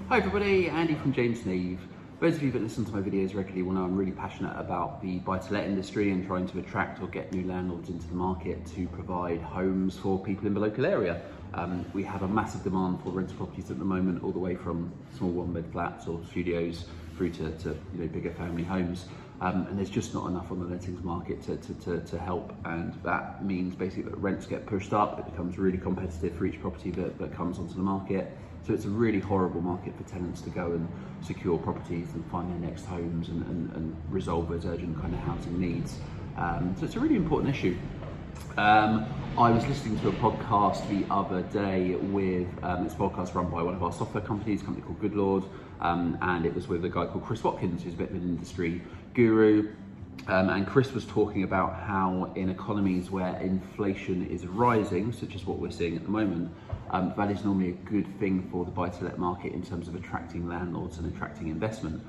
Hi everybody, Andy from James Neave. Those of you that listen to my videos regularly will know I'm really passionate about the buy-to-let industry and trying to attract or get new landlords into the market to provide homes for people in the local area. We have a massive demand for rental properties at the moment, all the way from small one-bed flats or studios through to bigger family homes. And there's just not enough on the lettings market to help, and that means basically that rents get pushed up. It becomes really competitive for each property that comes onto the market. So it's a really horrible market for tenants to go and secure properties and find their next homes and resolve those urgent kind of housing needs. So it's a really important issue. I was listening to a podcast the other day with, it's a podcast run by one of our software companies, a company called Goodlord, and it was with a guy called Chris Watkins, who's a bit of an industry guru. And Chris was talking about how in economies where inflation is rising, such as what we're seeing at the moment, that is normally a good thing for the buy-to-let market in terms of attracting landlords and attracting investment.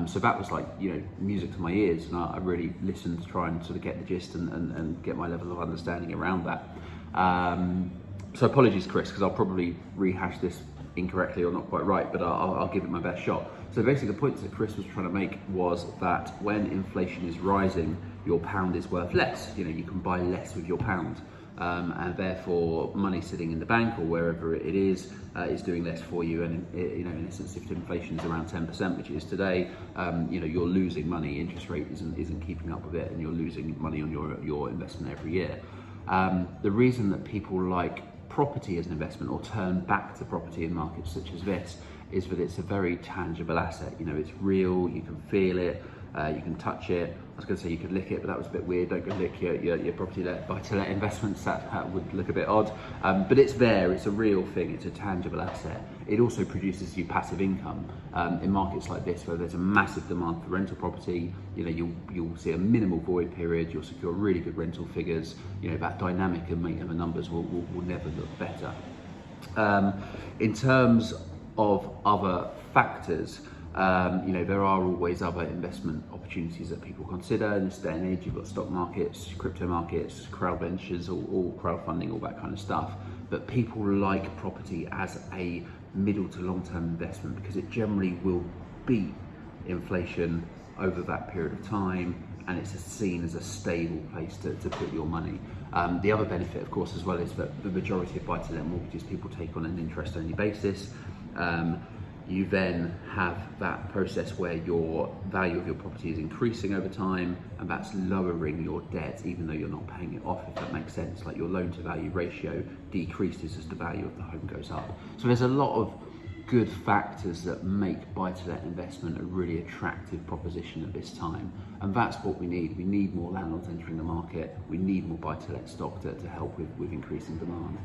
So that was like, music to my ears, and I really listened to try and sort of get the gist and get my level of understanding around that. So apologies, Chris, because I'll probably rehash this incorrectly or not quite right, but I'll give it my best shot. So basically the point that Chris was trying to make was that when inflation is rising, your pound is worth less. You can buy less with your pound. And therefore money sitting in the bank or wherever it is doing less for you. And in essence, if inflation is around 10%, which it is today, you're losing money. Interest rate isn't keeping up with it, and you're losing money on your investment every year. The reason that people like property as an investment or turn back to property in markets such as this is that it's a very tangible asset. It's real, you can feel it, you can touch it. I was going to say you could lick it, but that was a bit weird. Don't go lick your property buy-to-let investments. That would look a bit odd. But it's there. It's a real thing. It's a tangible asset. It also produces you passive income. In markets like this, where there's a massive demand for rental property, you'll see a minimal void period. You'll secure really good rental figures. That dynamic and the numbers will never look better. In terms of other factors, there are always other investment opportunities that people consider. In this day and age, you've got stock markets, crypto markets, crowd ventures, all crowdfunding, all that kind of stuff. But people like property as a middle to long-term investment because it generally will beat inflation over that period of time, and it's seen as a stable place to put your money. The other benefit, of course, as well, is that the majority of buy-to-let mortgages people take on an interest-only basis. You then have that process where your value of your property is increasing over time, and that's lowering your debt even though you're not paying it off, if that makes sense. Like your loan to value ratio decreases as the value of the home goes up. So there's a lot of good factors that make buy-to-let investment a really attractive proposition at this time, and that's what we need. We need more landlords entering the market. We need more buy-to-let stock to help with increasing demand.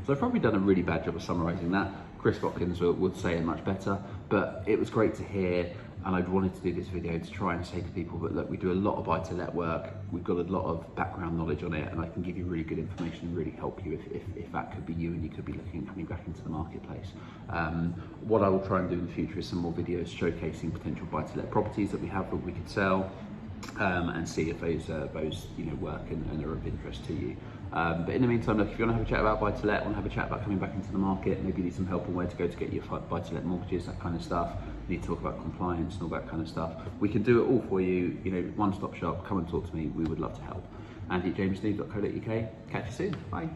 So I've probably done a really bad job of summarising that. Chris Watkins would say it much better, but it was great to hear, and I'd wanted to do this video to try and say to people that, look, we do a lot of buy-to-let work, we've got a lot of background knowledge on it, and I can give you really good information and really help you if that could be you and you could be looking at coming back into the marketplace. What I will try and do in the future is some more videos showcasing potential buy-to-let properties that we have that we could sell, and see if those work and are of interest to you. But in the meantime, look, if you want to have a chat about buy-to-let, want to have a chat about coming back into the market, maybe you need some help on where to go to get your buy-to-let mortgages, that kind of stuff, you need to talk about compliance and all that kind of stuff, we can do it all for you. One-stop shop. Come and talk to me. We would love to help. Andy@jamesneave.co.uk. Catch you soon. Bye.